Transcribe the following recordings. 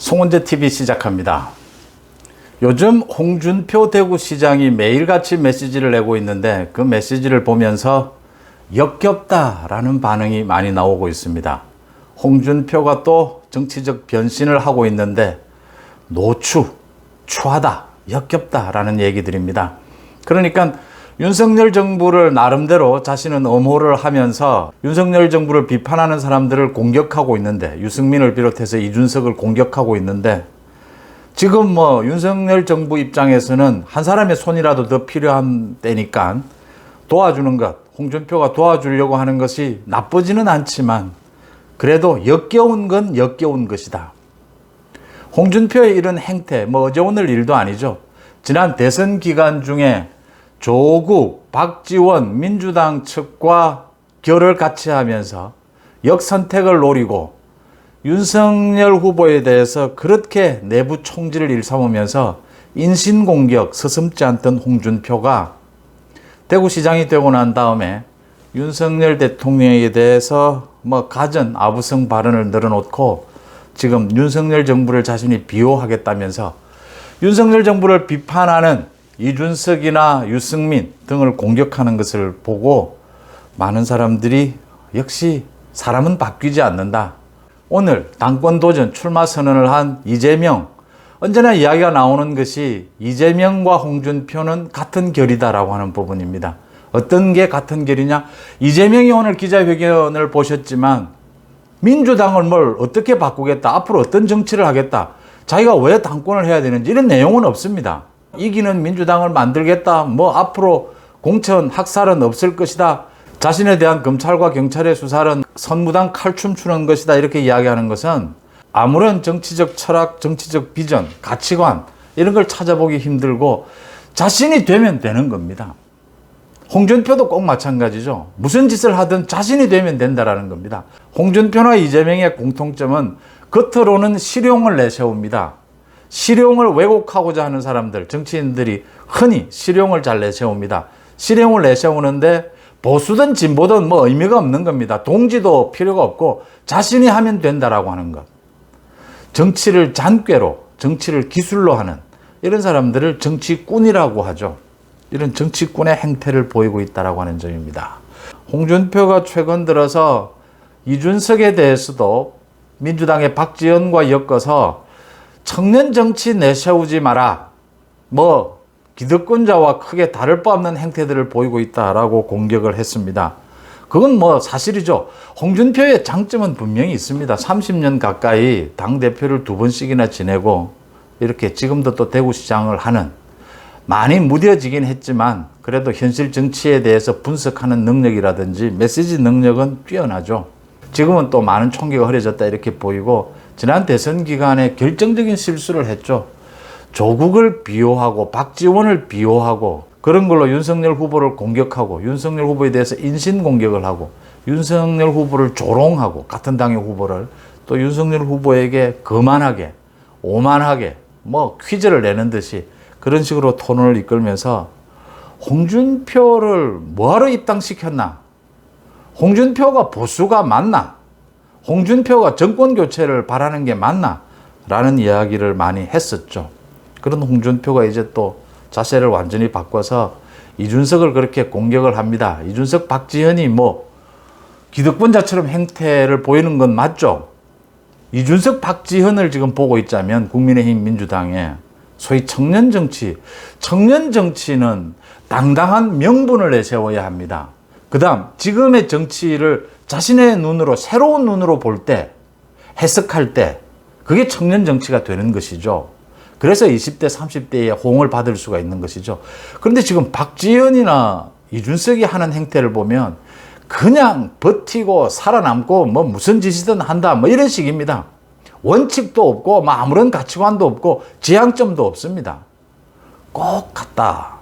송원재 TV 시작합니다. 요즘 홍준표 대구시장이 매일같이 메시지를 내고 있는데 그 메시지를 보면서 역겹다라는 반응이 많이 나오고 있습니다. 홍준표가 또 정치적 변신을 하고 있는데 추하다, 역겹다라는 얘기들입니다. 그러니까 윤석열 정부를 나름대로 자신은 엄호를 하면서 윤석열 정부를 비판하는 사람들을 공격하고 있는데, 유승민을 비롯해서 이준석을 공격하고 있는데, 지금 윤석열 정부 입장에서는 한 사람의 손이라도 더 필요한 때니까 도와주는 것, 홍준표가 도와주려고 하는 것이 나쁘지는 않지만 그래도 역겨운 건 역겨운 것이다. 홍준표의 이런 행태, 어제 오늘 일도 아니죠. 지난 대선 기간 중에 조국, 박지원, 민주당 측과 결을 같이 하면서 역선택을 노리고 윤석열 후보에 대해서 그렇게 내부 총질을 일삼으면서 인신공격 서슴지 않던 홍준표가 대구시장이 되고 난 다음에 윤석열 대통령에 대해서 가전 아부성 발언을 늘어놓고 지금 윤석열 정부를 자신이 비호하겠다면서 윤석열 정부를 비판하는 이준석이나 유승민 등을 공격하는 것을 보고 많은 사람들이 역시 사람은 바뀌지 않는다. 오늘 당권 도전 출마 선언을 한 이재명, 언제나 이야기가 나오는 것이 이재명과 홍준표는 같은 결이다라고 하는 부분입니다. 어떤 게 같은 결이냐? 이재명이 오늘 기자회견을 보셨지만 민주당을 뭘 어떻게 바꾸겠다, 앞으로 어떤 정치를 하겠다, 자기가 왜 당권을 해야 되는지 이런 내용은 없습니다. 이기는 민주당을 만들겠다, 앞으로 공천 학살은 없을 것이다, 자신에 대한 검찰과 경찰의 수사는 선무당 칼춤 추는 것이다, 이렇게 이야기하는 것은 아무런 정치적 철학, 정치적 비전, 가치관 이런 걸 찾아보기 힘들고 자신이 되면 되는 겁니다. 홍준표도 꼭 마찬가지죠. 무슨 짓을 하든 자신이 되면 된다라는 겁니다. 홍준표나 이재명의 공통점은 겉으로는 실용을 내세웁니다. 실용을 왜곡하고자 하는 사람들, 정치인들이 흔히 실용을 잘 내세웁니다. 실용을 내세우는데 보수든 진보든 의미가 없는 겁니다. 동지도 필요가 없고 자신이 하면 된다라고 하는 것. 정치를 잔꾀로, 정치를 기술로 하는 이런 사람들을 정치꾼이라고 하죠. 이런 정치꾼의 행태를 보이고 있다라고 하는 점입니다. 홍준표가 최근 들어서 이준석에 대해서도 민주당의 박지원과 엮어서 청년 정치 내세우지 마라, 기득권자와 크게 다를 바 없는 행태들을 보이고 있다라고 공격을 했습니다. 그건 사실이죠. 홍준표의 장점은 분명히 있습니다. 30년 가까이 당대표를 2번씩이나 지내고 이렇게 지금도 또 대구시장을 하는, 많이 무뎌지긴 했지만 그래도 현실 정치에 대해서 분석하는 능력이라든지 메시지 능력은 뛰어나죠. 지금은 또 많은 총기가 흐려졌다 이렇게 보이고, 지난 대선 기간에 결정적인 실수를 했죠. 조국을 비호하고 박지원을 비호하고 그런 걸로 윤석열 후보를 공격하고 윤석열 후보에 대해서 인신공격을 하고 윤석열 후보를 조롱하고, 같은 당의 후보를 또 윤석열 후보에게 거만하게, 오만하게 퀴즈를 내는 듯이 그런 식으로 토론을 이끌면서 홍준표를 뭐하러 입당시켰나? 홍준표가 보수가 맞나? 홍준표가 정권 교체를 바라는 게 맞나? 라는 이야기를 많이 했었죠. 그런 홍준표가 이제 또 자세를 완전히 바꿔서 이준석을 그렇게 공격을 합니다. 이준석, 박지원이 기득권자처럼 행태를 보이는 건 맞죠. 이준석, 박지원을 지금 보고 있자면 국민의힘, 민주당에 소위 청년 정치는 당당한 명분을 내세워야 합니다. 그 다음 지금의 정치를 자신의 눈으로, 새로운 눈으로 볼 때, 해석할 때 그게 청년 정치가 되는 것이죠. 그래서 20대, 30대의 호응을 받을 수가 있는 것이죠. 그런데 지금 박지원이나 이준석이 하는 행태를 보면 그냥 버티고 살아남고 무슨 짓이든 한다 이런 식입니다. 원칙도 없고 아무런 가치관도 없고 지향점도 없습니다. 꼭 같다.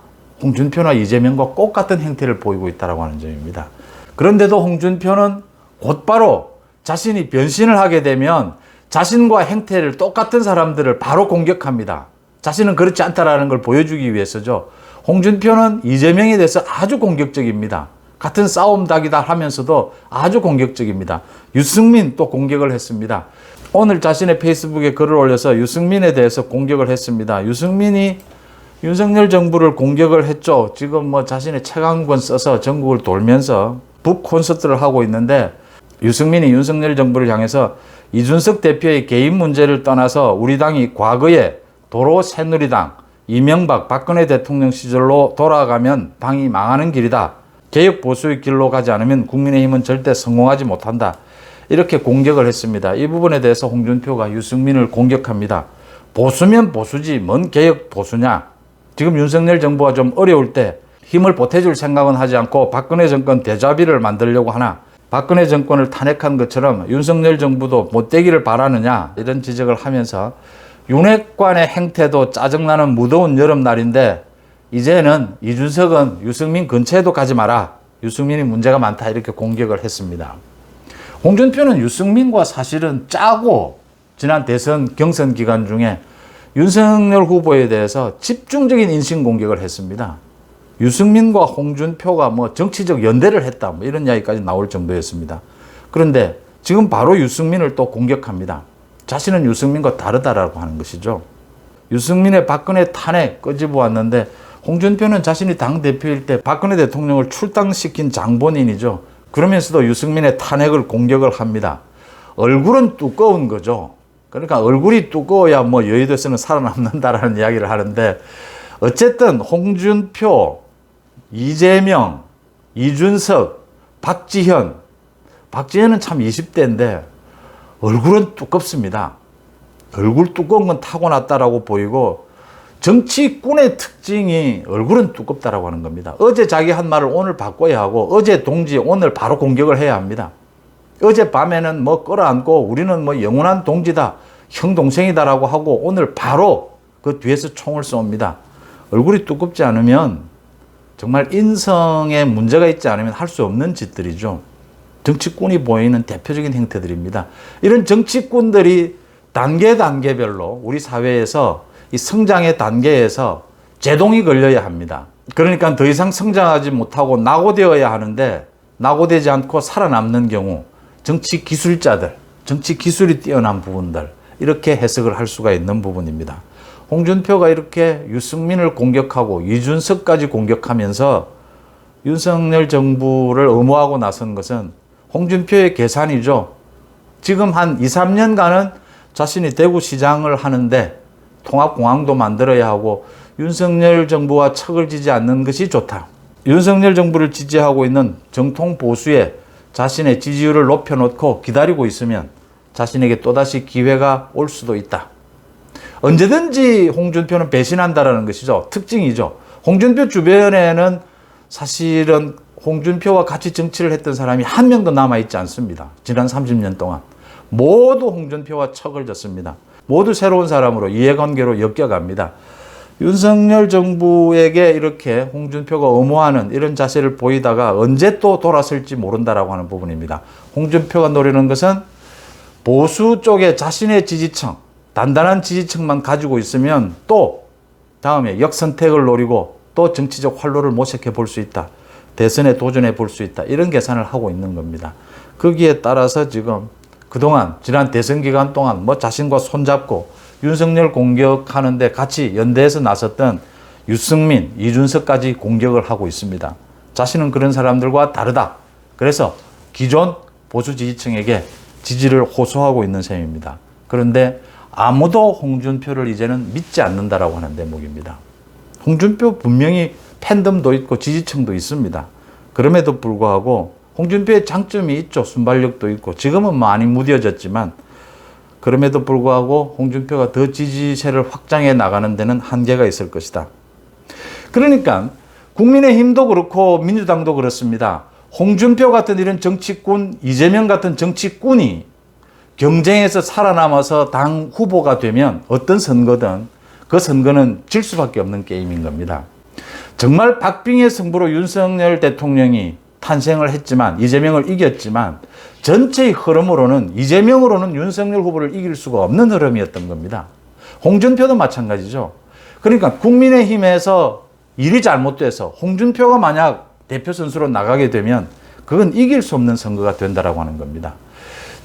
홍준표나 이재명과 꼭 같은 행태를 보이고 있다고 하는 점입니다. 그런데도 홍준표는 곧바로 자신이 변신을 하게 되면 자신과 행태를 똑같은 사람들을 바로 공격합니다. 자신은 그렇지 않다라는 걸 보여주기 위해서죠. 홍준표는 이재명에 대해서 아주 공격적입니다. 같은 싸움 닭이다 하면서도 아주 공격적입니다. 유승민 또 공격을 했습니다. 오늘 자신의 페이스북에 글을 올려서 유승민에 대해서 공격을 했습니다. 유승민이 윤석열 정부를 공격을 했죠. 지금 뭐 자신의 책 한 권 써서 전국을 돌면서 북 콘서트를 하고 있는데, 유승민이 윤석열 정부를 향해서 이준석 대표의 개인 문제를 떠나서 우리 당이 과거에 도로 새누리당, 이명박, 박근혜 대통령 시절로 돌아가면 당이 망하는 길이다. 개혁 보수의 길로 가지 않으면 국민의힘은 절대 성공하지 못한다. 이렇게 공격을 했습니다. 이 부분에 대해서 홍준표가 유승민을 공격합니다. 보수면 보수지 뭔 개혁 보수냐. 지금 윤석열 정부가 좀 어려울 때 힘을 보태줄 생각은 하지 않고 박근혜 정권 데자비를 만들려고 하나, 박근혜 정권을 탄핵한 것처럼 윤석열 정부도 못되기를 바라느냐, 이런 지적을 하면서 윤핵관의 행태도 짜증나는 무더운 여름날인데 이제는 이준석은 유승민 근처에도 가지 마라. 유승민이 문제가 많다. 이렇게 공격을 했습니다. 홍준표는 유승민과 사실은 짜고 지난 대선 경선 기간 중에 윤석열 후보에 대해서 집중적인 인신공격을 했습니다. 유승민과 홍준표가 뭐 정치적 연대를 했다, 뭐 이런 이야기까지 나올 정도였습니다. 그런데 지금 바로 유승민을 또 공격합니다. 자신은 유승민과 다르다라고 하는 것이죠. 유승민의 박근혜 탄핵 끄집어왔는데 홍준표는 자신이 당대표일 때 박근혜 대통령을 출당시킨 장본인이죠. 그러면서도 유승민의 탄핵을 공격을 합니다. 얼굴은 두꺼운 거죠. 그러니까 얼굴이 두꺼워야 뭐 여의도에서는 살아남는다라는 이야기를 하는데, 어쨌든 홍준표, 이재명, 이준석, 박지현은 참 20대인데 얼굴은 두껍습니다. 얼굴 두꺼운 건 타고났다라고 보이고, 정치꾼의 특징이 얼굴은 두껍다라고 하는 겁니다. 어제 자기 한 말을 오늘 바꿔야 하고, 어제 동지 오늘 바로 공격을 해야 합니다. 어젯밤에는 뭐 끌어안고 우리는 뭐 영원한 동지다, 형 동생이다라고 하고 오늘 바로 그 뒤에서 총을 쏩니다. 얼굴이 두껍지 않으면, 정말 인성에 문제가 있지 않으면 할 수 없는 짓들이죠. 정치꾼이 보이는 대표적인 행태들입니다. 이런 정치꾼들이 단계별로 우리 사회에서 이 성장의 단계에서 제동이 걸려야 합니다. 그러니까 더 이상 성장하지 못하고 낙오되어야 하는데 낙오되지 않고 살아남는 경우, 정치 기술자들, 정치 기술이 뛰어난 부분들, 이렇게 해석을 할 수가 있는 부분입니다. 홍준표가 이렇게 유승민을 공격하고 이준석까지 공격하면서 윤석열 정부를 엄호하고 나선 것은 홍준표의 계산이죠. 지금 한 2, 3년간은 자신이 대구시장을 하는데 통합공항도 만들어야 하고 윤석열 정부와 척을 지지 않는 것이 좋다. 윤석열 정부를 지지하고 있는 정통 보수에 자신의 지지율을 높여놓고 기다리고 있으면 자신에게 또다시 기회가 올 수도 있다. 언제든지 홍준표는 배신한다라는 것이죠. 특징이죠. 홍준표 주변에는 사실은 홍준표와 같이 정치를 했던 사람이 한 명도 남아있지 않습니다. 지난 30년 동안. 모두 홍준표와 척을 졌습니다. 모두 새로운 사람으로 이해관계로 엮여갑니다. 윤석열 정부에게 이렇게 홍준표가 엄호하는 이런 자세를 보이다가 언제 또 돌아설지 모른다라고 하는 부분입니다. 홍준표가 노리는 것은 보수 쪽에 자신의 지지층, 단단한 지지층만 가지고 있으면 또 다음에 역선택을 노리고 또 정치적 활로를 모색해 볼 수 있다. 대선에 도전해 볼 수 있다. 이런 계산을 하고 있는 겁니다. 거기에 따라서 지금 그동안 지난 대선 기간 동안 뭐 자신과 손잡고 윤석열 공격하는데 같이 연대해서 나섰던 유승민, 이준석까지 공격을 하고 있습니다. 자신은 그런 사람들과 다르다. 그래서 기존 보수 지지층에게 지지를 호소하고 있는 셈입니다. 그런데 아무도 홍준표를 이제는 믿지 않는다라고 하는 대목입니다. 홍준표 분명히 팬덤도 있고 지지층도 있습니다. 그럼에도 불구하고 홍준표의 장점이 있죠. 순발력도 있고 지금은 많이 무뎌졌지만 그럼에도 불구하고 홍준표가 더 지지세를 확장해 나가는 데는 한계가 있을 것이다. 그러니까 국민의힘도 그렇고 민주당도 그렇습니다. 홍준표 같은 이런 정치꾼, 이재명 같은 정치꾼이 경쟁에서 살아남아서 당 후보가 되면 어떤 선거든 그 선거는 질 수밖에 없는 게임인 겁니다. 정말 박빙의 승부로 윤석열 대통령이 탄생을 했지만 이재명을 이겼지만 전체의 흐름으로는 이재명으로는 윤석열 후보를 이길 수가 없는 흐름이었던 겁니다. 홍준표도 마찬가지죠. 그러니까 국민의힘에서 일이 잘못돼서 홍준표가 만약 대표 선수로 나가게 되면 그건 이길 수 없는 선거가 된다라고 하는 겁니다.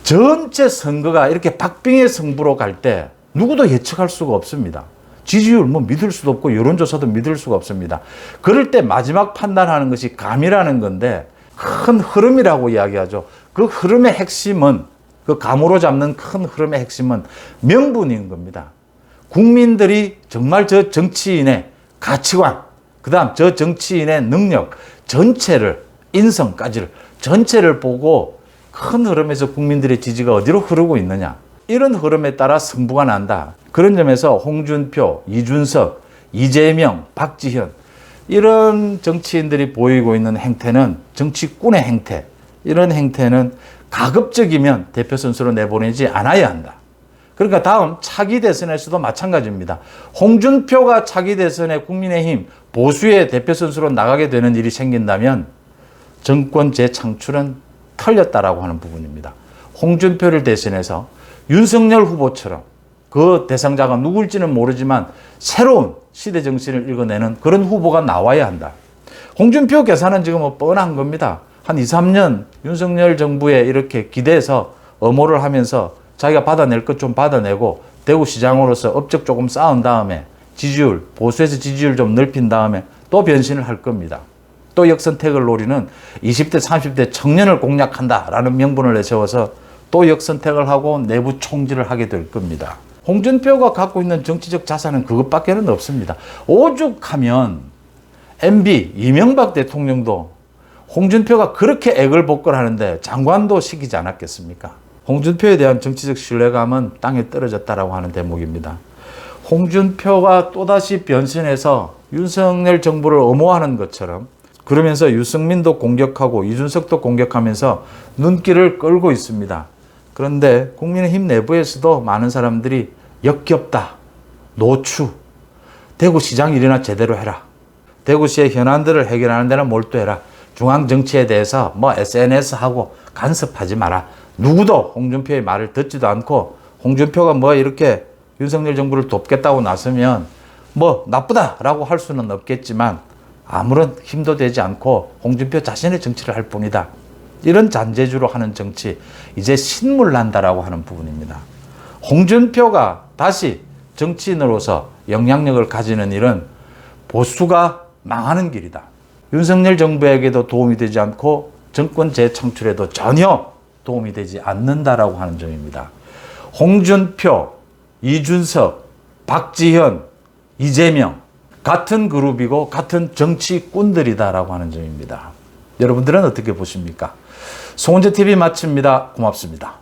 전체 선거가 이렇게 박빙의 승부로 갈 때 누구도 예측할 수가 없습니다. 지지율 뭐 믿을 수도 없고 여론조사도 믿을 수가 없습니다. 그럴 때 마지막 판단하는 것이 감이라는 건데 큰 흐름이라고 이야기하죠. 그 흐름의 핵심은 그 감으로 잡는 큰 흐름의 핵심은 명분인 겁니다. 국민들이 정말 저 정치인의 가치관, 그 다음 저 정치인의 능력 전체를, 인성까지를 전체를 보고 큰 흐름에서 국민들의 지지가 어디로 흐르고 있느냐, 이런 흐름에 따라 승부가 난다. 그런 점에서 홍준표, 이준석, 이재명, 박지현 이런 정치인들이 보이고 있는 행태는 정치꾼의 행태, 이런 행태는 가급적이면 대표 선수로 내보내지 않아야 한다. 그러니까 다음 차기 대선에서도 마찬가지입니다. 홍준표가 차기 대선에 국민의힘 보수의 대표 선수로 나가게 되는 일이 생긴다면 정권 재창출은 털렸다라고 하는 부분입니다. 홍준표를 대신해서 윤석열 후보처럼 그 대상자가 누굴지는 모르지만 새로운 시대 정신을 읽어내는 그런 후보가 나와야 한다. 홍준표 계산은 지금 뭐 뻔한 겁니다. 한 2, 3년 윤석열 정부에 이렇게 기대서 엄호를 하면서 자기가 받아낼 것 좀 받아내고 대구시장으로서 업적 조금 쌓은 다음에 지지율, 보수에서 지지율 좀 넓힌 다음에 또 변신을 할 겁니다. 또 역선택을 노리는 20대, 30대 청년을 공략한다라는 명분을 내세워서 또 역선택을 하고 내부 총질을 하게 될 겁니다. 홍준표가 갖고 있는 정치적 자산은 그것밖에는 없습니다. 오죽하면 MB, 이명박 대통령도 홍준표가 그렇게 애걸복걸하는데 장관도 시키지 않았겠습니까? 홍준표에 대한 정치적 신뢰감은 땅에 떨어졌다라고 하는 대목입니다. 홍준표가 또다시 변신해서 윤석열 정부를 엄호하는 것처럼 그러면서 유승민도 공격하고 이준석도 공격하면서 눈길을 끌고 있습니다. 그런데 국민의힘 내부에서도 많은 사람들이 역겹다, 노추, 대구시장 일이나 제대로 해라, 대구시의 현안들을 해결하는 데는 몰두해라, 중앙정치에 대해서 뭐 SNS하고 간섭하지 마라. 누구도 홍준표의 말을 듣지도 않고 홍준표가 뭐 이렇게 윤석열 정부를 돕겠다고 나서면 뭐 나쁘다라고 할 수는 없겠지만 아무런 힘도 되지 않고 홍준표 자신의 정치를 할 뿐이다. 이런 잔재주로 하는 정치, 이제 신물 난다라고 하는 부분입니다. 홍준표가 다시 정치인으로서 영향력을 가지는 일은 보수가 망하는 길이다. 윤석열 정부에게도 도움이 되지 않고 정권 재창출에도 전혀 도움이 되지 않는다라고 하는 점입니다. 홍준표, 이준석, 박지현, 이재명 같은 그룹이고 같은 정치꾼들이다라고 하는 점입니다. 여러분들은 어떻게 보십니까? 송은재TV 마칩니다. 고맙습니다.